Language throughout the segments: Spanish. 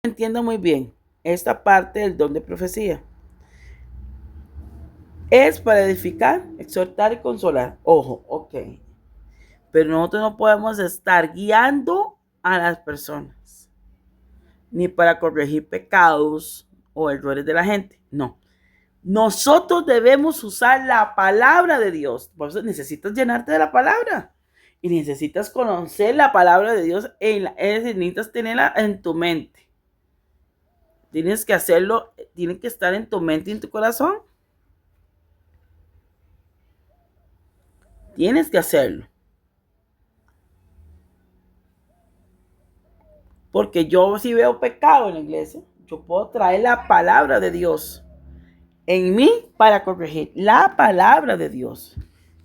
entiendo muy bien esta parte del don de profecía. Es para edificar, exhortar y consolar. Ojo, ok. Pero nosotros no podemos estar guiando a las personas, ni para corregir pecados o errores de la gente. No. Nosotros debemos usar la palabra de Dios. Por eso necesitas llenarte de la palabra. Y necesitas conocer la palabra de Dios. Necesitas tenerla en tu mente. Tienes que hacerlo. Tiene que estar en tu mente y en tu corazón. Tienes que hacerlo. Porque yo si veo pecado en la iglesia, yo puedo traer la palabra de Dios en mí para corregir. La palabra de Dios.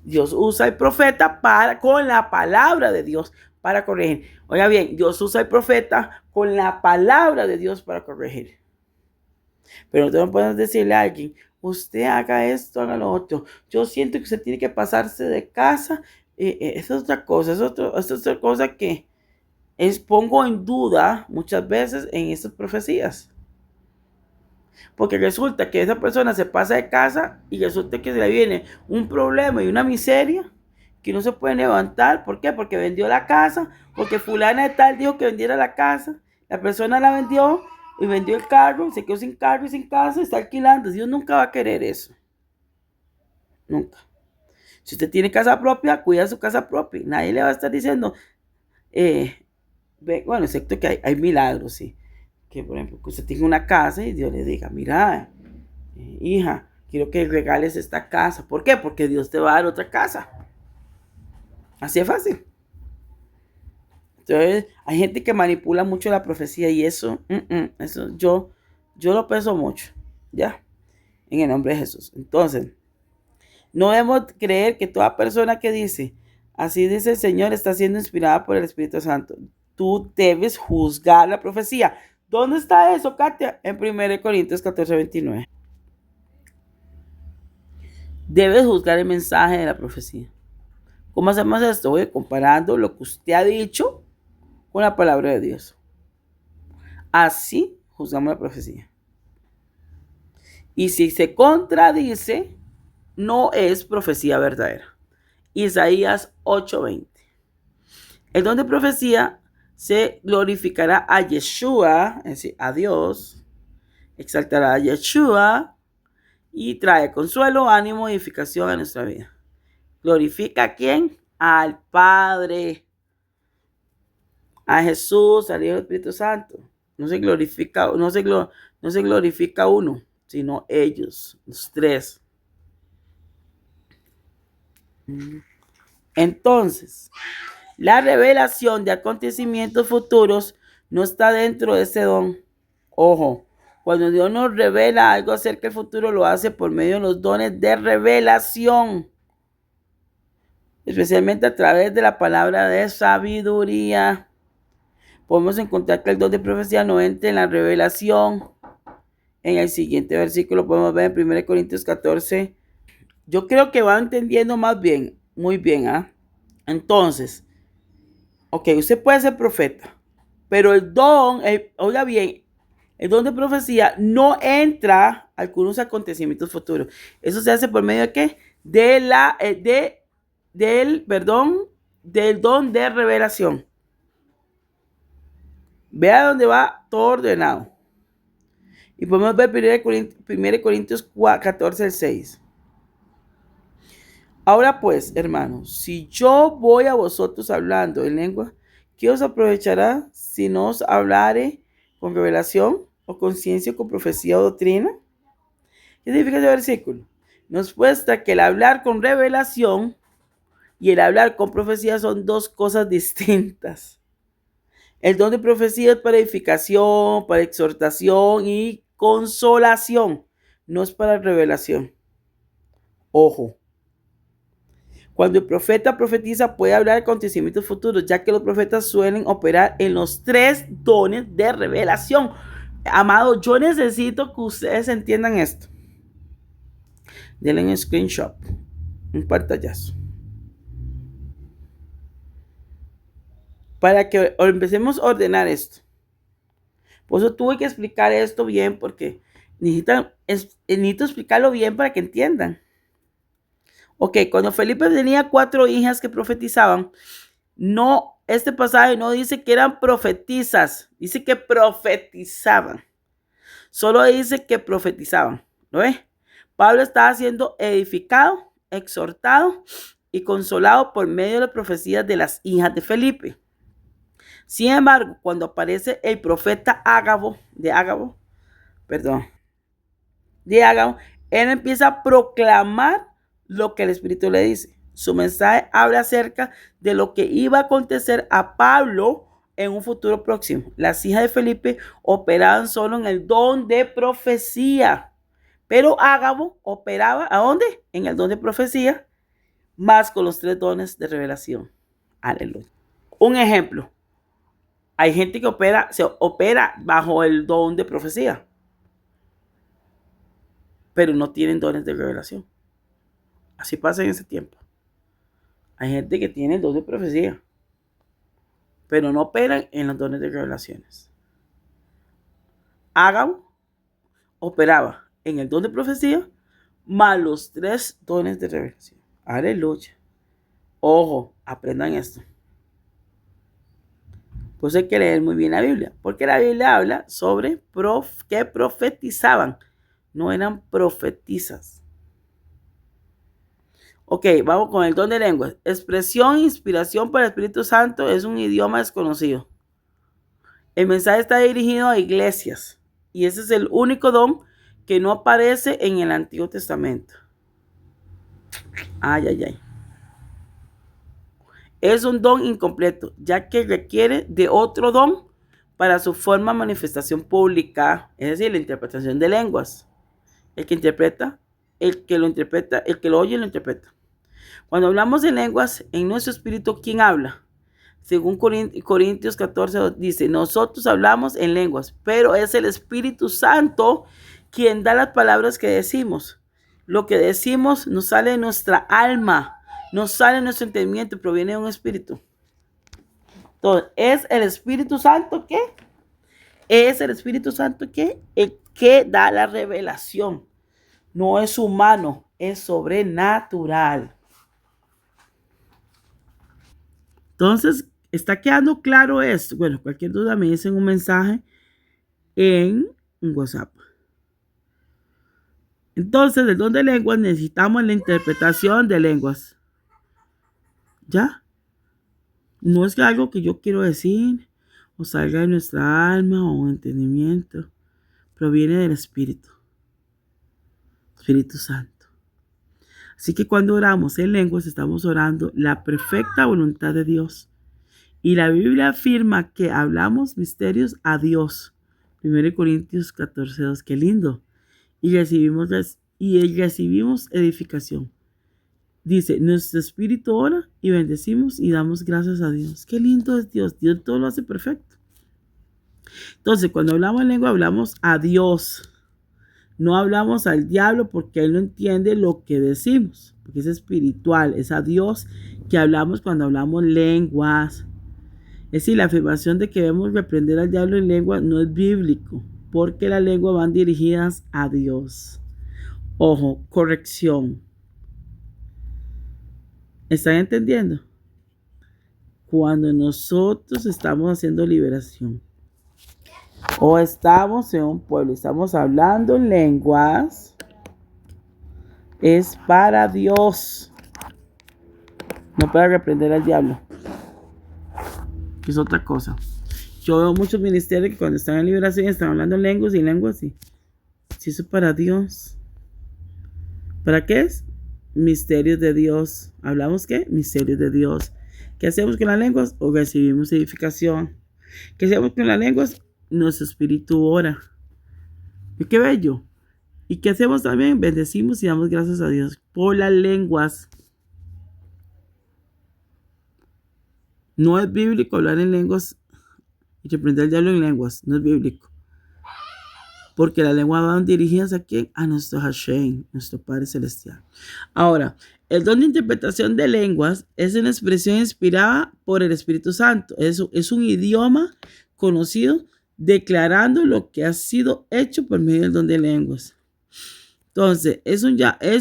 Dios usa el profeta con la palabra de Dios para corregir. Oiga bien, Dios usa el profeta con la palabra de Dios para corregir. Pero no podemos decirle a alguien, usted haga esto, haga lo otro. Yo siento que usted tiene que pasarse de casa. Esa es otra cosa, es otra cosa que pongo en duda muchas veces en estas profecías. Porque resulta que esa persona se pasa de casa y resulta que se le viene un problema y una miseria que no se puede levantar. ¿Por qué? Porque vendió la casa, porque fulana de tal dijo que vendiera la casa, la persona la vendió y vendió el carro, se quedó sin carro y sin casa, está alquilando. Dios nunca va a querer eso. Nunca. Si usted tiene casa propia, cuida su casa propia. Nadie le va a estar diciendo, bueno, excepto que hay milagros, sí. Que por ejemplo, que usted tenga una casa y Dios le diga, mira, hija, quiero que regales esta casa. ¿Por qué? Porque Dios te va a dar otra casa. Así es fácil. Entonces, hay gente que manipula mucho la profecía y eso yo lo peso mucho, ¿ya? En el nombre de Jesús. Entonces, no debemos creer que toda persona que dice, así dice el Señor, está siendo inspirada por el Espíritu Santo. Tú debes juzgar la profecía. ¿Dónde está eso, Katia? En 1 Corintios 14:29. Debes juzgar el mensaje de la profecía. ¿Cómo hacemos esto? Voy comparando lo que usted ha dicho con la palabra de Dios. Así juzgamos la profecía. Y si se contradice, no es profecía verdadera. Isaías 8:20. El don de profecía se glorificará a Yeshua, es decir, a Dios, exaltará a Yeshua y trae consuelo, ánimo y edificación a nuestra vida. ¿Glorifica a quién? Al Padre, a Jesús, al Hijo del Espíritu Santo. No se glorifica, no se glorifica uno, sino ellos, los tres. Entonces, la revelación de acontecimientos futuros no está dentro de ese don. Ojo, cuando Dios nos revela algo acerca del futuro, lo hace por medio de los dones de revelación, especialmente a través de la palabra de sabiduría. Podemos encontrar que el don de profecía no entra en la revelación. En el siguiente versículo podemos ver en 1 Corintios 14. Yo creo que va entendiendo más bien, muy bien, ¿ah? Entonces, ok, usted puede ser profeta, pero el don, oiga bien, el don de profecía no entra a algunos acontecimientos futuros. Eso se hace por medio de qué? Del don de revelación. Vea dónde va todo ordenado. Y podemos ver 1 Corintios 14, 6. Ahora pues, hermanos, si yo voy a vosotros hablando en lengua, ¿qué os aprovechará si no os hablare con revelación o con ciencia, con profecía o doctrina? ¿Qué significa ese versículo? Nos muestra que el hablar con revelación y el hablar con profecía son dos cosas distintas. El don de profecía es para edificación, para exhortación y consolación, no es para revelación. Ojo. Cuando el profeta profetiza puede hablar de acontecimientos futuros, ya que los profetas suelen operar en los tres dones de revelación. Amado, yo necesito que ustedes entiendan esto. Denle un screenshot, un pantallazo. Para que empecemos a ordenar esto. Por eso tuve que explicar esto bien, porque necesito explicarlo bien para que entiendan. Ok, cuando Felipe tenía 4 hijas que profetizaban, no, este pasaje no dice que eran profetizas, dice que profetizaban. Solo dice que profetizaban, ¿no ves? Pablo estaba siendo edificado, exhortado y consolado por medio de las profecías de las hijas de Felipe. Sin embargo, cuando aparece el profeta Ágabo, él empieza a proclamar lo que el Espíritu le dice. Su mensaje habla acerca de lo que iba a acontecer a Pablo en un futuro próximo. Las hijas de Felipe operaban solo en el don de profecía, pero Ágabo operaba, ¿a dónde? En el don de profecía, más con los 3 dones de revelación. Aleluya. Un ejemplo. Hay gente que se opera bajo el don de profecía, pero no tienen dones de revelación. Así pasa en ese tiempo. Hay gente que tiene el don de profecía, pero no operan en los dones de revelaciones. Ágabo operaba en el don de profecía más los 3 dones de revelación. Aleluya. Ojo, aprendan esto. Pues hay que leer muy bien la Biblia, porque la Biblia habla sobre que profetizaban, no eran profetizas. Ok, vamos con el don de lenguas. Expresión, inspiración para el Espíritu Santo es un idioma desconocido. El mensaje está dirigido a iglesias y ese es el único don que no aparece en el Antiguo Testamento. Ay, ay, ay. Es un don incompleto, ya que requiere de otro don para su forma de manifestación pública, es decir, la interpretación de lenguas. El que interpreta, el que lo interpreta, el que lo oye lo interpreta. Cuando hablamos de lenguas, en nuestro espíritu, ¿quién habla? Según Corintios 14 dice, nosotros hablamos en lenguas, pero es el Espíritu Santo quien da las palabras que decimos. Lo que decimos nos sale de nuestra alma, nos sale de nuestro entendimiento, proviene de un espíritu. Entonces, es el Espíritu Santo que el que da la revelación. No es humano, es sobrenatural. Entonces, ¿está quedando claro esto? Bueno, cualquier duda me dicen un mensaje en WhatsApp. Entonces, del don de lenguas necesitamos la interpretación de lenguas. ¿Ya? No es algo que yo quiero decir o salga de nuestra alma o entendimiento. Proviene del Espíritu Santo. Así que cuando oramos en lenguas estamos orando la perfecta voluntad de Dios. Y la Biblia afirma que hablamos misterios a Dios. 1 Corintios 14:2. Qué lindo. Y recibimos edificación. Dice, nuestro espíritu ora y bendecimos y damos gracias a Dios. Qué lindo es Dios. Dios todo lo hace perfecto. Entonces, cuando hablamos en lengua, hablamos a Dios. No hablamos al diablo porque él no entiende lo que decimos. Porque es espiritual. Es a Dios que hablamos cuando hablamos lenguas. Es decir, la afirmación de que debemos reprender al diablo en lengua no es bíblico. Porque las lenguas van dirigidas a Dios. Ojo, corrección. ¿Están entendiendo? Cuando nosotros estamos haciendo liberación o estamos en un pueblo, estamos hablando en lenguas, es para Dios, no para reprender al diablo, que es otra cosa. Yo veo muchos ministerios que cuando están en liberación están hablando en lenguas y lenguas, sí. Si eso es para Dios. ¿Para qué es? Misterios de Dios. ¿Hablamos qué? Misterios de Dios. ¿Qué hacemos con las lenguas? O recibimos edificación. ¿Qué hacemos con las lenguas? Nuestro espíritu ora. ¿Y qué bello? ¿Y qué hacemos también? Bendecimos y damos gracias a Dios por las lenguas. No es bíblico hablar en lenguas y reprender al diablo en lenguas. No es bíblico. Porque las lenguas van dirigidas a ¿quién? A nuestro Hashem, nuestro Padre Celestial. Ahora, el don de interpretación de lenguas es una expresión inspirada por el Espíritu Santo. Es un idioma conocido declarando lo que ha sido hecho por medio del don de lenguas. Entonces, es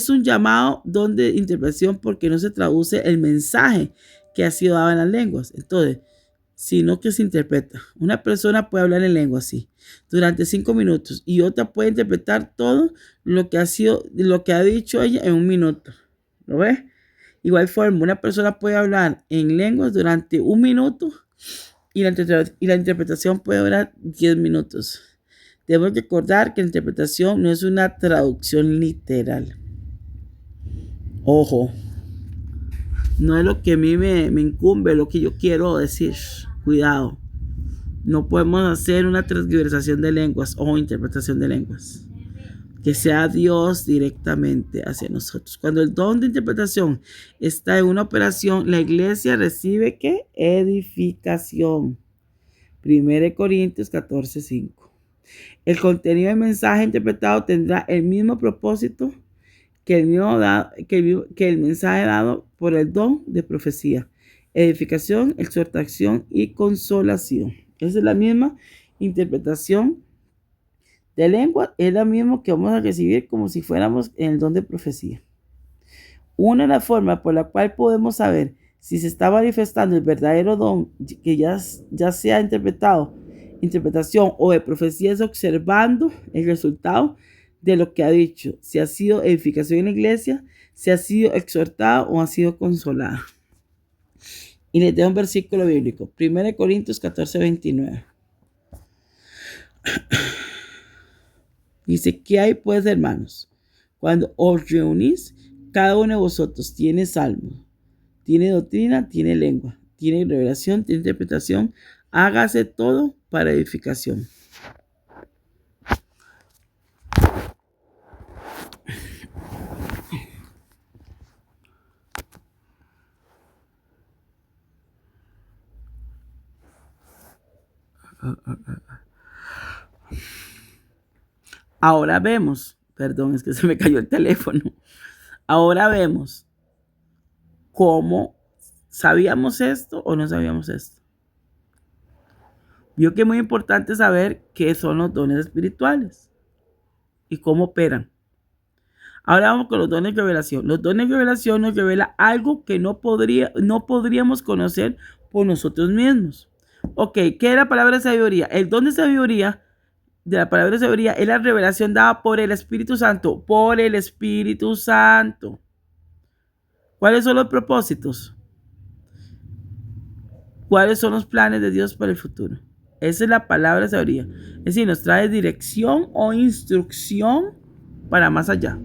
un llamado don de interpretación porque no se traduce el mensaje que ha sido dado en las lenguas. Entonces, sino que se interpreta. Una persona puede hablar en lengua así durante 5 minutos y otra puede interpretar todo lo que ha dicho ella en 1 minuto. ¿Lo ves? Igual forma, una persona puede hablar en lenguas durante 1 minuto y la interpretación puede durar 10 minutos. Debemos recordar que la interpretación no es una traducción literal. Ojo, no es lo que a mí me incumbe, lo que yo quiero decir. Cuidado. No podemos hacer una transgiversación de lenguas o interpretación de lenguas. Que sea Dios directamente hacia nosotros. Cuando el don de interpretación está en una operación, la iglesia recibe ¿qué? Edificación. 1 Corintios 14:5. El contenido del mensaje interpretado tendrá el mismo propósito que el mensaje dado por el don de profecía. Edificación, exhortación y consolación. Esa es la misma interpretación de lengua, es la misma que vamos a recibir como si fuéramos en el don de profecía. Una de las formas por la cual podemos saber si se está manifestando el verdadero don que ya sea interpretación o de profecía es observando el resultado de lo que ha dicho, si ha sido edificación en la iglesia, si ha sido exhortado o ha sido consolado. Y les dejo un versículo bíblico, 1 Corintios 14:29. Dice, ¿qué hay pues, hermanos? Cuando os reunís, cada uno de vosotros tiene salmo, tiene doctrina, tiene lengua, tiene revelación, tiene interpretación. Hágase todo para edificación. Ahora vemos, perdón, es que se me cayó el teléfono. Ahora vemos cómo sabíamos esto o no sabíamos esto. Vio que es muy importante saber qué son los dones espirituales y cómo operan. Ahora vamos con los dones de revelación. Los dones de revelación nos revela algo que no podríamos conocer por nosotros mismos. Ok, ¿qué es la palabra de sabiduría? El don de sabiduría, de la palabra de sabiduría, es la revelación dada por el Espíritu Santo. Por el Espíritu Santo. ¿Cuáles son los propósitos? ¿Cuáles son los planes de Dios para el futuro? Esa es la palabra de sabiduría. Es decir, nos trae dirección o instrucción para más allá.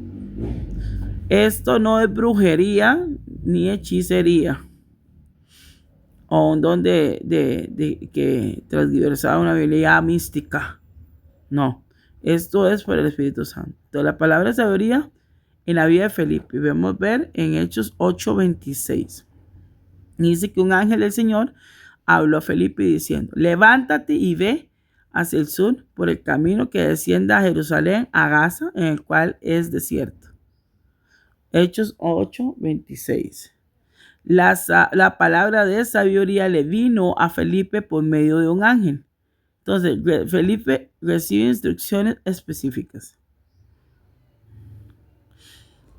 Esto no es brujería ni hechicería o un don de que transgiversaba una habilidad mística. No, esto es por el Espíritu Santo. Entonces, la palabra de sabiduría en la vida de Felipe, vemos ver en Hechos 8:26. Dice que un ángel del Señor habló a Felipe diciendo, levántate y ve hacia el sur por el camino que desciende a Jerusalén, a Gaza, en el cual es desierto. Hechos 8:26. La palabra de sabiduría le vino a Felipe por medio de un ángel. Entonces, Felipe recibe instrucciones específicas.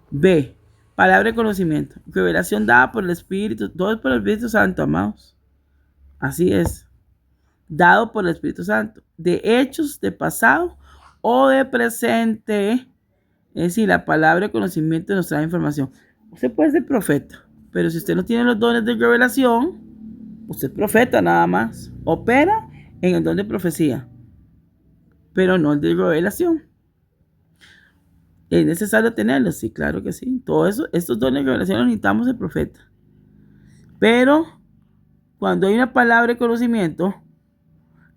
B. Palabra de conocimiento. Revelación dada por el Espíritu. Todo es por el Espíritu Santo, amados. Así es. Dado por el Espíritu Santo. De hechos, de pasado o de presente. Es decir, la palabra de conocimiento nos trae información. Usted puede ser profeta, pero si usted no tiene los dones de revelación, usted es profeta nada más. Opera en el don de profecía, pero no el de revelación. ¿Es necesario tenerlos? Sí, claro que sí. Todo eso, estos dones de revelación los necesitamos el profeta. Pero cuando hay una palabra de conocimiento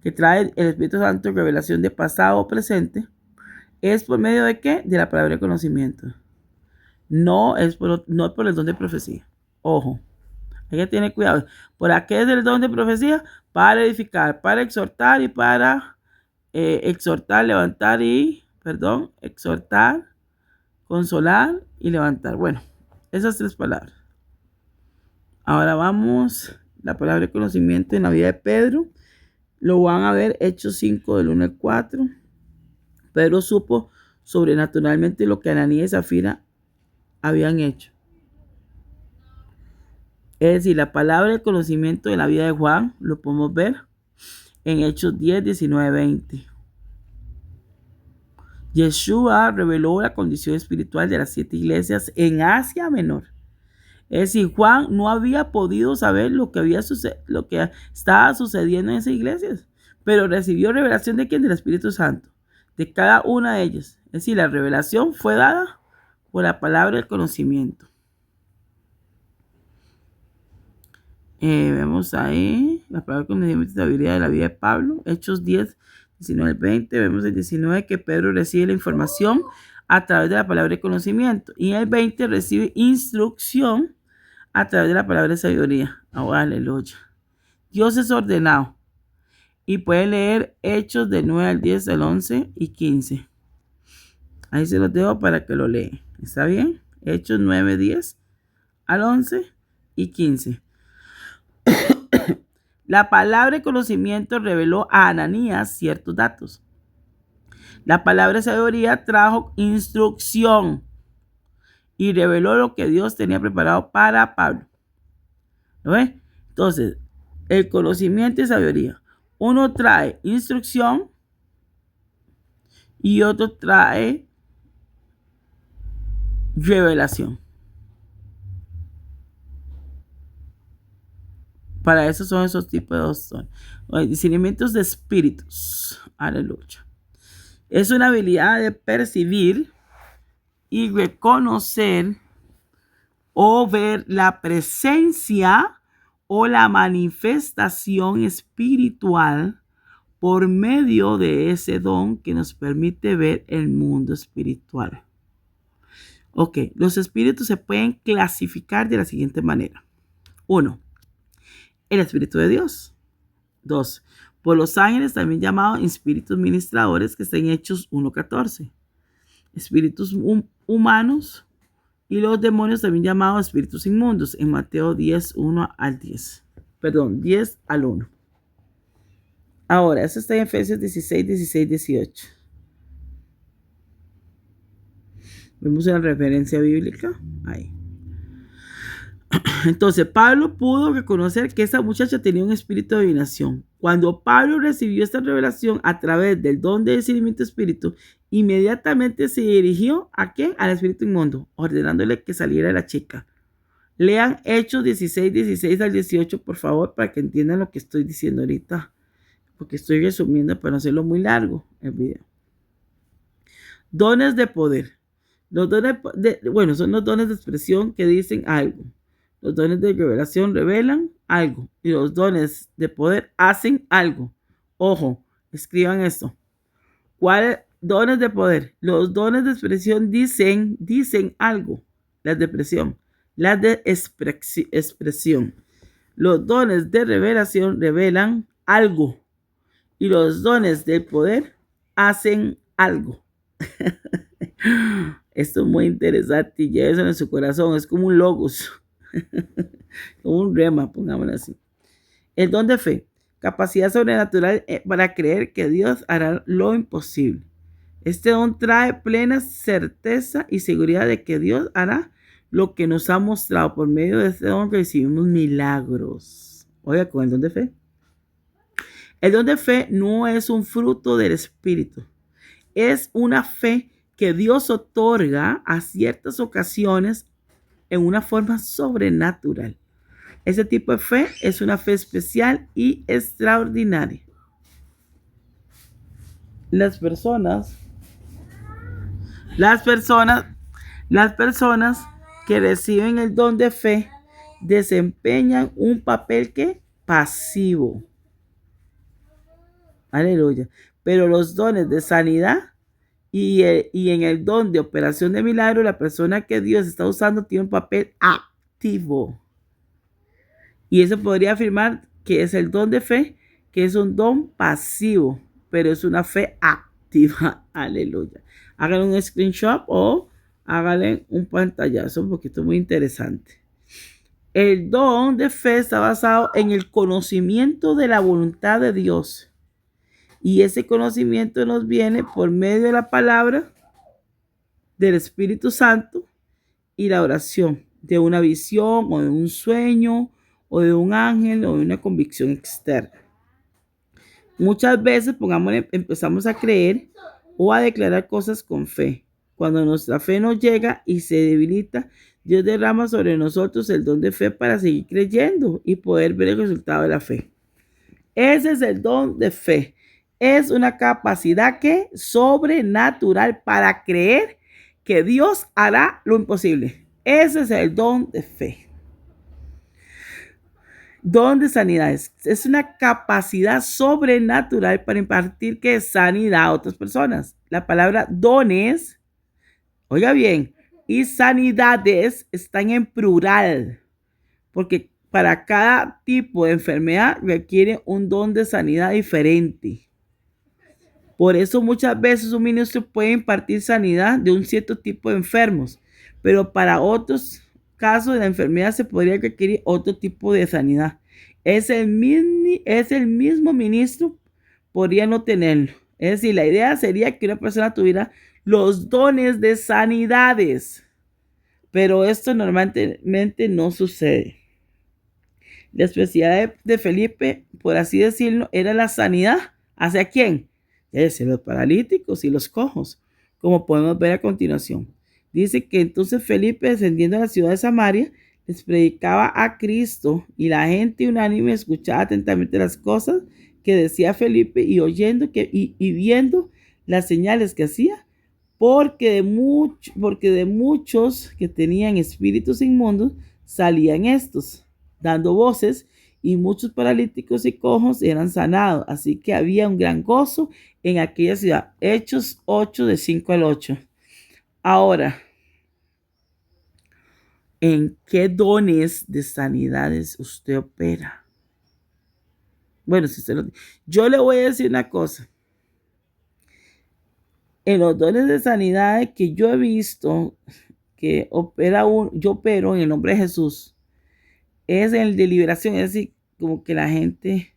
que trae el Espíritu Santo, revelación de pasado o presente, ¿es por medio de qué? De la palabra de conocimiento. No es por el don de profecía. Ojo, hay que tener cuidado. ¿Por qué es el don de profecía? Para edificar, para exhortar y para exhortar, consolar y levantar. Bueno, esas 3 palabras. Ahora vamos, la palabra de conocimiento en la vida de Pedro. Lo van a ver, Hechos 5, del 1 al 4. Pedro supo sobrenaturalmente lo que Ananías y Zafira habían hecho. Es decir, la palabra del conocimiento de la vida de Juan lo podemos ver en Hechos 10, 19, 20. Yeshua reveló la condición espiritual de las 7 iglesias en Asia Menor. Es decir, Juan no había podido saber lo que estaba sucediendo en esas iglesias, pero recibió revelación de quién, del Espíritu Santo, de cada una de ellas. Es decir, la revelación fue dada por la palabra del conocimiento. Vemos ahí la palabra del conocimiento y sabiduría de la vida de Pablo, Hechos 10, 19, 20. Vemos el 19 que Pedro recibe la información a través de la palabra de conocimiento, y en el 20 recibe instrucción a través de la palabra de sabiduría. Oh, aleluya. Dios es ordenado. Y puede leer Hechos del 9 al 10, al 11 y 15. Ahí se los dejo para que lo lean. ¿Está bien? Hechos 9, 10 al 11 y 15. La palabra de conocimiento reveló a Ananías ciertos datos. La palabra de sabiduría trajo instrucción y reveló lo que Dios tenía preparado para Pablo. ¿Lo ves? Entonces, el conocimiento y sabiduría. Uno trae instrucción y otro trae revelación. Para eso son esos tipos de discernimientos de espíritus. Aleluya. Es una habilidad de percibir y reconocer o ver la presencia o la manifestación espiritual por medio de ese don que nos permite ver el mundo espiritual. Ok, los espíritus se pueden clasificar de la siguiente manera. 1. El Espíritu de Dios. 2. Por los ángeles, también llamados espíritus ministradores, que está en Hechos 1:14. Espíritus humanos y los demonios, también llamados espíritus inmundos, en Mateo 10, 1 al 10. Perdón, 10 al 1. Ahora, eso está en Efesios 16, 16, 18. Vemos una referencia bíblica ahí. Entonces, Pablo pudo reconocer que esa muchacha tenía un espíritu de adivinación. Cuando Pablo recibió esta revelación a través del don de discernimiento espíritu, inmediatamente se dirigió ¿a qué? Al espíritu inmundo, ordenándole que saliera la chica. Lean Hechos 16, 16 al 18, por favor, para que entiendan lo que estoy diciendo ahorita, porque estoy resumiendo para no hacerlo muy largo el video. Dones de poder. Los dones son los dones de expresión que dicen algo. Los dones de revelación revelan algo y los dones de poder hacen algo. Ojo, escriban esto. ¿Cuáles dones de poder? Los dones de expresión dicen algo. Las de expresión. Las de expresión. Los dones de revelación revelan algo y los dones del poder hacen algo. Esto es muy interesante y lleva eso en su corazón. Es como un logos. Como un rema, pongámoslo así. El don de fe, capacidad sobrenatural para creer que Dios hará lo imposible. Este don trae plena certeza y seguridad de que Dios hará lo que nos ha mostrado. Por medio de este don recibimos milagros. Oiga, con el don de fe. El don de fe no es un fruto del Espíritu. Es una fe que Dios otorga a ciertas ocasiones en una forma sobrenatural. Ese tipo de fe es una fe especial y extraordinaria. Las personas que reciben el don de fe desempeñan un papel que pasivo. Aleluya. Pero los dones de sanidad y en el don de operación de milagro, la persona que Dios está usando tiene un papel activo. Y eso podría afirmar que es el don de fe, que es un don pasivo, pero es una fe activa. Aleluya. Háganle un screenshot o háganle un pantallazo porque esto es muy interesante. El don de fe está basado en el conocimiento de la voluntad de Dios Y ese conocimiento nos viene por medio de la palabra del Espíritu Santo y la oración, de una visión o de un sueño o de un ángel o de una convicción externa. Muchas veces, empezamos a creer o a declarar cosas con fe. Cuando nuestra fe no llega y se debilita, Dios derrama sobre nosotros el don de fe para seguir creyendo y poder ver el resultado de la fe. Ese es el don de fe. Es una capacidad que sobrenatural para creer que Dios hará lo imposible. Ese es el don de fe. Don de sanidades. Es una capacidad sobrenatural para impartir que sanidad a otras personas. La palabra dones, oiga bien, y sanidades están en plural, porque para cada tipo de enfermedad requiere un don de sanidad diferente. Por eso muchas veces un ministro puede impartir sanidad de un cierto tipo de enfermos, pero para otros casos de la enfermedad se podría requerir otro tipo de sanidad. Es el mismo ministro, podría no tenerlo. Es decir, la idea sería que una persona tuviera los dones de sanidades, pero esto normalmente no sucede. La especialidad de Felipe, por así decirlo, era la sanidad. ¿Hacia quién? Es los paralíticos y los cojos, como podemos ver a continuación. Dice que entonces Felipe, descendiendo a la ciudad de Samaria, les predicaba a Cristo, y la gente unánime escuchaba atentamente las cosas que decía Felipe, y oyendo y viendo las señales que hacía, porque de muchos que tenían espíritus inmundos salían estos, dando voces, y muchos paralíticos y cojos eran sanados. Así que había un gran gozo en aquella ciudad. Hechos 8, de 5 al 8. Ahora, ¿en qué dones de sanidades usted opera? Bueno, yo le voy a decir una cosa. En los dones de sanidades que yo he visto, que yo opero en el nombre de Jesús, es el de liberación. Es decir, como que la gente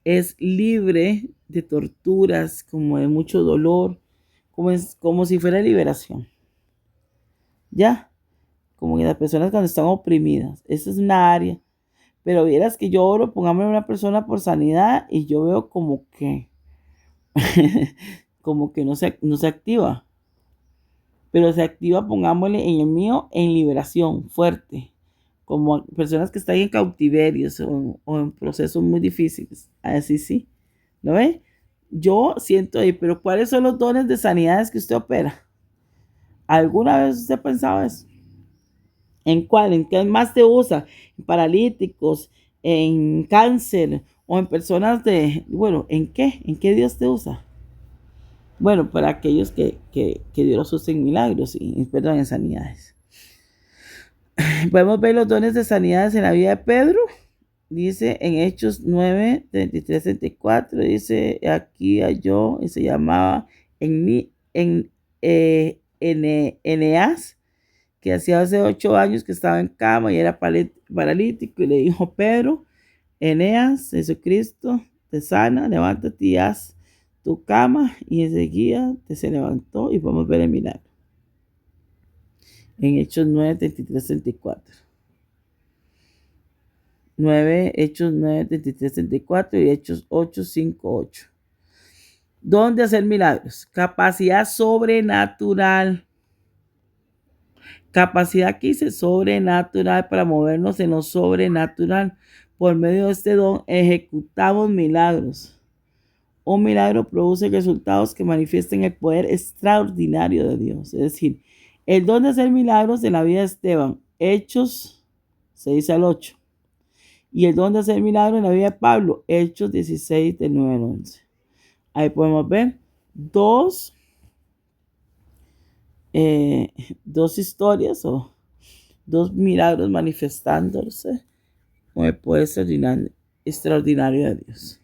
es libre de torturas, como de mucho dolor, como si fuera liberación. ¿Ya? Como que las personas cuando están oprimidas. Esa es una área. Pero vieras que yo oro, pongámosle a una persona por sanidad y yo veo como que como que no se activa. Pero se activa, pongámosle en el mío, en liberación fuerte. Como personas que están en cautiverios o en procesos muy difíciles. Así sí. ¿Lo ve? Yo siento ahí, pero ¿cuáles son los dones de sanidades que usted opera? ¿Alguna vez usted ha pensado eso? ¿En cuál? ¿En qué más te usa? ¿En paralíticos? ¿En cáncer? ¿O en personas bueno, ¿en qué? ¿En qué Dios te usa? Bueno, para aquellos que Dios los usa en milagros perdón, en sanidades. Podemos ver los dones de sanidades en la vida de Pedro. Dice en Hechos 9, 33, 34, dice, aquí halló, y se llamaba Eneas, que hacía hace 8 años que estaba en cama y era paralítico, y le dijo: Pedro, Eneas, Jesucristo te sana, levántate y haz tu cama, y enseguida se levantó, y podemos ver el milagro. En Hechos 9, 33, 34. Hechos 9, 33, 34 y Hechos 8, 5, 8. ¿Dónde hacer milagros? Capacidad sobrenatural. Capacidad que dice sobrenatural para movernos en lo sobrenatural. Por medio de este don ejecutamos milagros. Un milagro produce resultados que manifiesten el poder extraordinario de Dios. Es decir, el don de hacer milagros en la vida de Esteban, Hechos 6 al 8. Y el don de hacer milagros en la vida de Pablo, Hechos 16, del 9 al 11. Ahí podemos ver dos historias o dos milagros manifestándose con el poder extraordinario de Dios.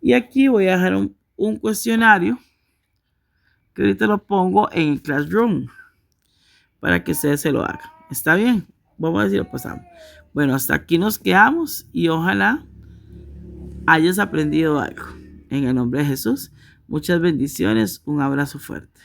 Y aquí voy a dejar un cuestionario que ahorita lo pongo en el Classroom para que ustedes se lo hagan. ¿Está bien? Vamos a ver si lo pasamos. Bueno, hasta aquí nos quedamos y ojalá hayas aprendido algo. En el nombre de Jesús, muchas bendiciones, un abrazo fuerte.